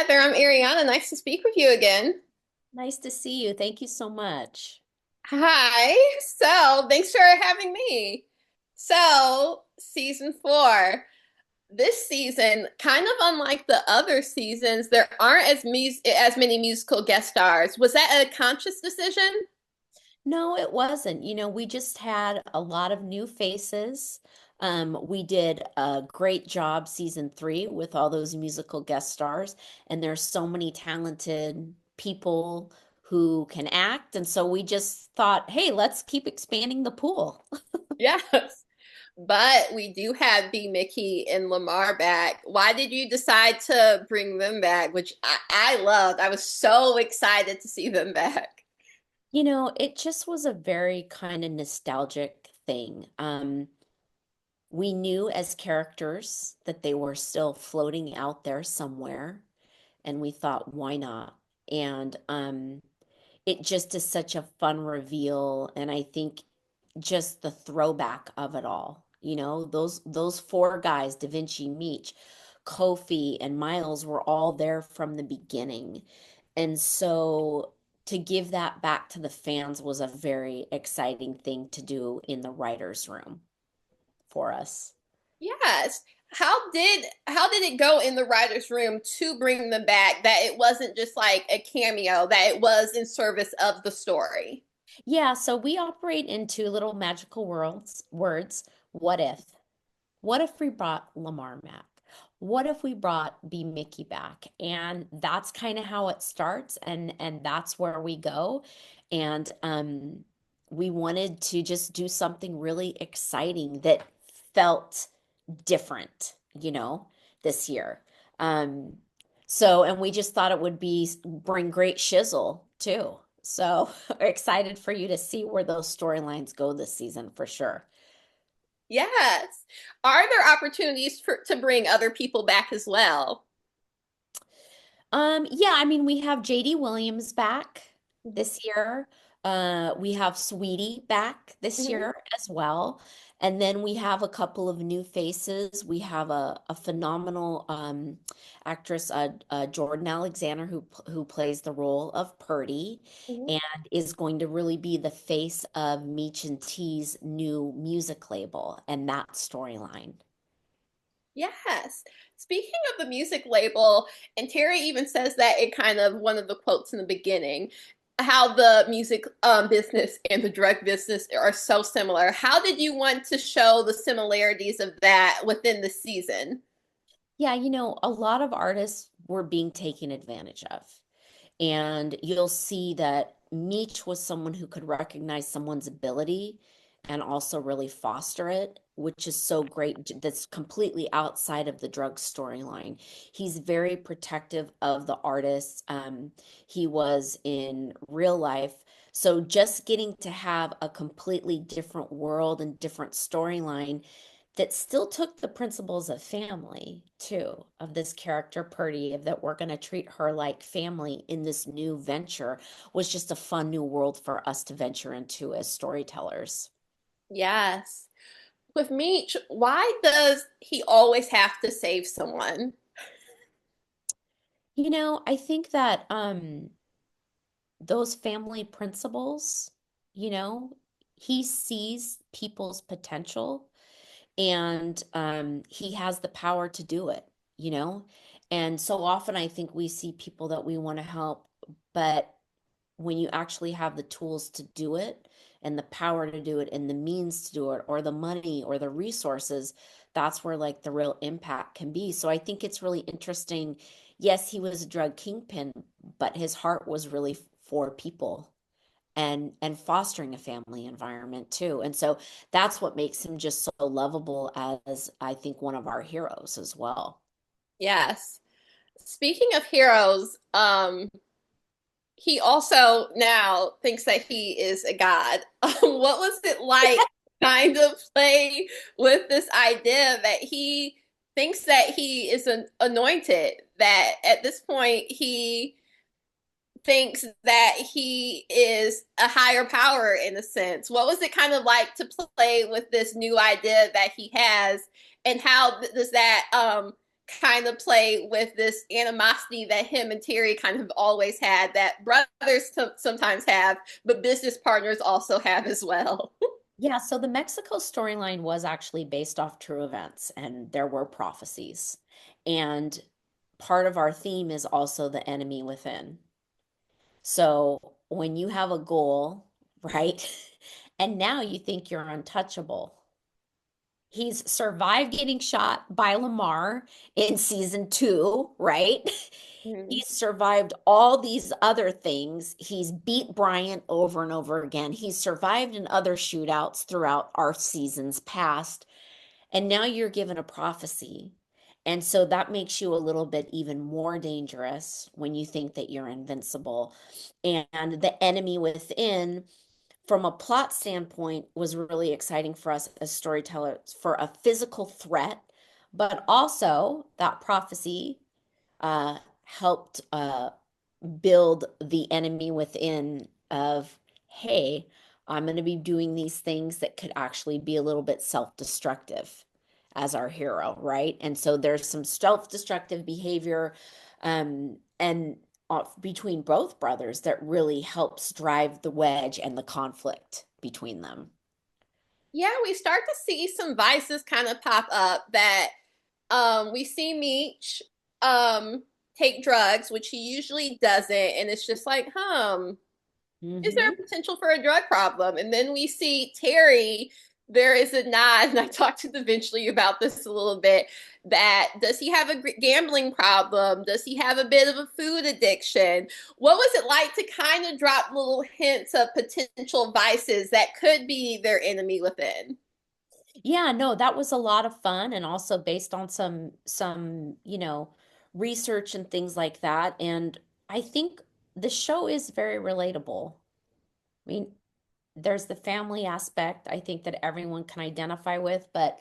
Heather. I'm Ariana. Nice to speak with you again. Nice to see you. Thank you so much. Hi. Thanks for having me. Season four. This season, kind of unlike the other seasons, there aren't as many musical guest stars. Was that a conscious decision? No, it wasn't. We just had a lot of new faces. We did a great job season three with all those musical guest stars, and there's so many talented people who can act. And so we just thought, hey, let's keep expanding the pool. Yes. But we do have Mickie and Lamar back. Why did you decide to bring them back? Which I loved. I was so excited to see them back. It just was a very kind of nostalgic thing. We knew as characters that they were still floating out there somewhere, and we thought, why not? And it just is such a fun reveal, and I think just the throwback of it all. Those four guys, Da Vinci, Meech, Kofi, and Miles were all there from the beginning. And so to give that back to the fans was a very exciting thing to do in the writers' room for us. Yes. How did it go in the writers' room to bring them back? That it wasn't just like a cameo, that it was in service of the story. Yeah, so we operate in two little magical words. What if? What if we brought Lamar back? What if we brought B Mickey back? And that's kind of how it starts, and that's where we go. And we wanted to just do something really exciting that felt different, this year. Um, and we just thought it would be bring great shizzle too. So excited for you to see where those storylines go this season for sure. Yes. Are there opportunities to bring other people back as well? Yeah, I mean, we have JD Williams back Mhm. this year. We have Sweetie back this Mhm. year as well. And then we have a couple of new faces. We have a phenomenal actress, Jordan Alexander, who plays the role of Purdy Mhm. and is going to really be the face of Meech and T's new music label and that storyline. Yes. Speaking of the music label, and Terry even says that it kind of one of the quotes in the beginning, how the music business and the drug business are so similar. How did you want to show the similarities of that within the season? Yeah, a lot of artists were being taken advantage of. And you'll see that Meech was someone who could recognize someone's ability and also really foster it, which is so great. That's completely outside of the drug storyline. He's very protective of the artists. He was in real life. So just getting to have a completely different world and different storyline that still took the principles of family too, of this character Purdy, of that we're going to treat her like family in this new venture was just a fun new world for us to venture into as storytellers. Yes. With Meech, why does he always have to save someone? I think that those family principles, you know, he sees people's potential and he has the power to do it, you know? And so often I think we see people that we want to help, but when you actually have the tools to do it and the power to do it and the means to do it or the money or the resources, that's where like the real impact can be. So I think it's really interesting. Yes, he was a drug kingpin, but his heart was really for people and fostering a family environment too. And so that's what makes him just so lovable as I think one of our heroes as well. Yes. Speaking of heroes, he also now thinks that he is a god. What was it like kind of play with this idea that he thinks that he is an anointed, that at this point he thinks that he is a higher power in a sense. What was it kind of like to play with this new idea that he has, and how does that kind of play with this animosity that him and Terry kind of always had, that brothers sometimes have, but business partners also have as well. Yeah, so the Mexico storyline was actually based off true events, and there were prophecies. And part of our theme is also the enemy within. So when you have a goal, right? And now you think you're untouchable. He's survived getting shot by Lamar in season 2, right? Mhm. He's survived all these other things. He's beat Bryant over and over again. He's survived in other shootouts throughout our seasons past. And now you're given a prophecy. And so that makes you a little bit even more dangerous when you think that you're invincible. And the enemy within, from a plot standpoint, was really exciting for us as storytellers for a physical threat, but also that prophecy helped build the enemy within of, hey, I'm going to be doing these things that could actually be a little bit self-destructive as our hero, right? And so there's some self-destructive behavior and between both brothers that really helps drive the wedge and the conflict between them. Yeah, we start to see some vices kind of pop up that we see Meech um take drugs, which he usually doesn't, and it's just like, is there Mm-hmm. a potential for a drug problem? And then we see Terry, there is a nod, and I talked to eventually about this a little bit, that does he have a gambling problem? Does he have a bit of a food addiction? What was it like to kind of drop little hints of potential vices that could be their enemy within? Yeah, no, that was a lot of fun and also based on some research and things like that. And I think the show is very relatable. I mean, there's the family aspect I think that everyone can identify with, but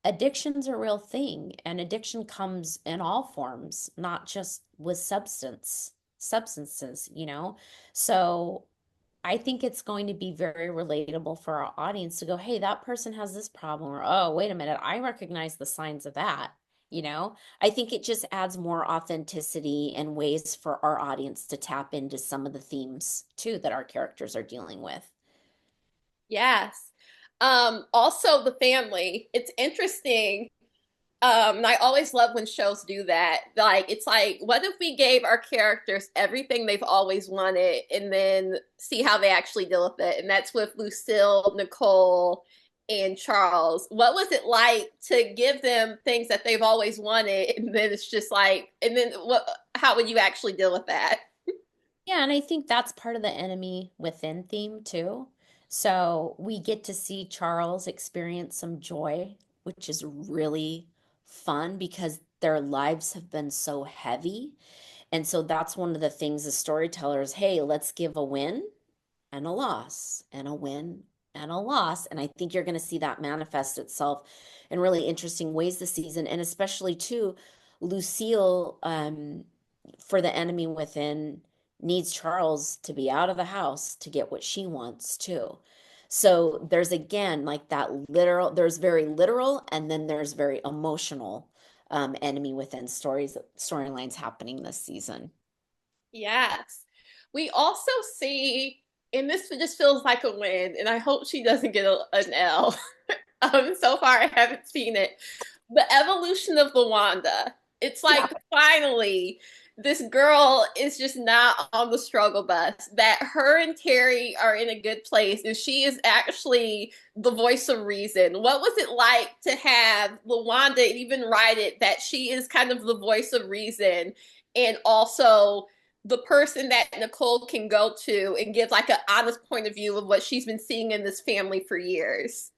addiction's a real thing, and addiction comes in all forms, not just with substances. So I think it's going to be very relatable for our audience to go, hey, that person has this problem, or oh, wait a minute, I recognize the signs of that. I think it just adds more authenticity and ways for our audience to tap into some of the themes too that our characters are dealing with. Yes. Also the family. It's interesting. And I always love when shows do that. Like, it's like, what if we gave our characters everything they've always wanted and then see how they actually deal with it? And that's with Lucille, Nicole, and Charles. What was it like to give them things that they've always wanted, and then it's just like, and then what? How would you actually deal with that? Yeah, and I think that's part of the enemy within theme too. So we get to see Charles experience some joy, which is really fun because their lives have been so heavy. And so that's one of the things as storytellers, hey, let's give a win and a loss and a win and a loss. And I think you're going to see that manifest itself in really interesting ways this season. And especially too, Lucille, for the enemy within, needs Charles to be out of the house to get what she wants too. So there's again like that literal, there's very literal and then there's very emotional enemy within storylines happening this season. Yes. We also see, and this just feels like a win, and I hope she doesn't get an L. So far, I haven't seen it. The evolution of Lawanda. It's Yeah. like finally, this girl is just not on the struggle bus. That her and Terry are in a good place, and she is actually the voice of reason. What was it like to have Lawanda even write it that she is kind of the voice of reason, and also the person that Nicole can go to and give like an honest point of view of what she's been seeing in this family for years?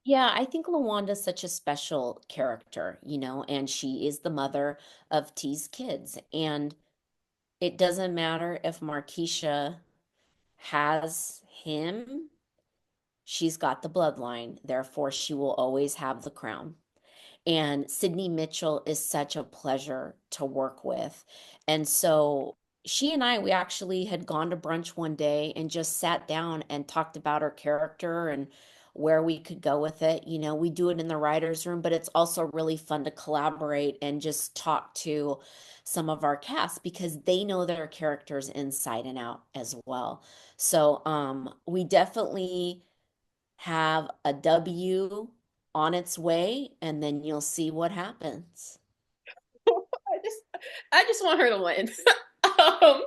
Yeah, I think Lawanda's such a special character, and she is the mother of T's kids. And it doesn't matter if Markeisha has him, she's got the bloodline, therefore she will always have the crown. And Sydney Mitchell is such a pleasure to work with. And so she and I, we actually had gone to brunch one day and just sat down and talked about her character and where we could go with it. You know, we do it in the writer's room, but it's also really fun to collaborate and just talk to some of our cast because they know their characters inside and out as well. So, we definitely have a W on its way, and then you'll see what happens. I just I just want her to win. um,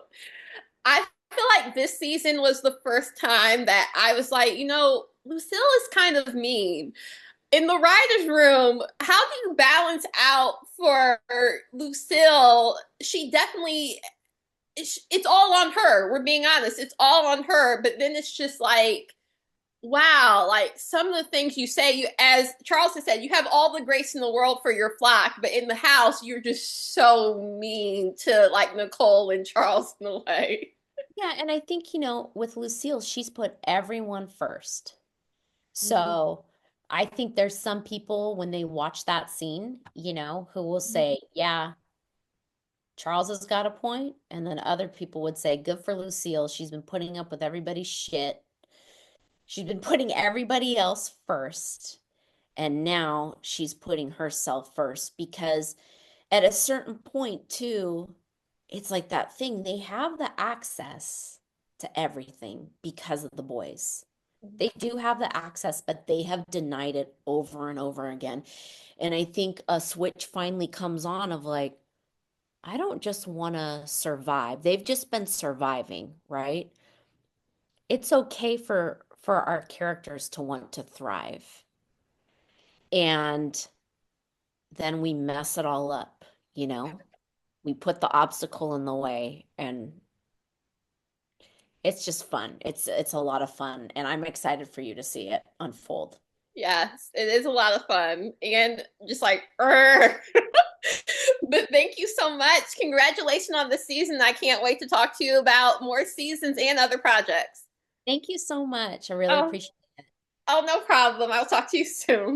I feel like this season was the first time that I was like, Lucille is kind of mean. In the writer's room, how do you balance out for Lucille? She definitely, it's all on her. We're being honest. It's all on her. But then it's just like, wow, like some of the things you say, as Charles has said, you have all the grace in the world for your flock, but in the house, you're just so mean to like Nicole and Charles in a way. Yeah, and I think, with Lucille, she's put everyone first. So I think there's some people when they watch that scene, who will say, yeah, Charles has got a point. And then other people would say, good for Lucille. She's been putting up with everybody's shit. She's been putting everybody else first. And now she's putting herself first because at a certain point, too, it's like that thing. They have the access to everything because of the boys. They do have the access, but they have denied it over and over again. And I think a switch finally comes on of like, I don't just want to survive. They've just been surviving, right? It's okay for our characters to want to thrive. And then we mess it all up, you know? We put the obstacle in the way and it's just fun. It's a lot of fun and I'm excited for you to see it unfold. Yes, it is a lot of fun and just like, but thank you so much. Congratulations on the season. I can't wait to talk to you about more seasons and other projects. Thank you so much. I really Oh, appreciate it. oh, no problem. I'll talk to you soon.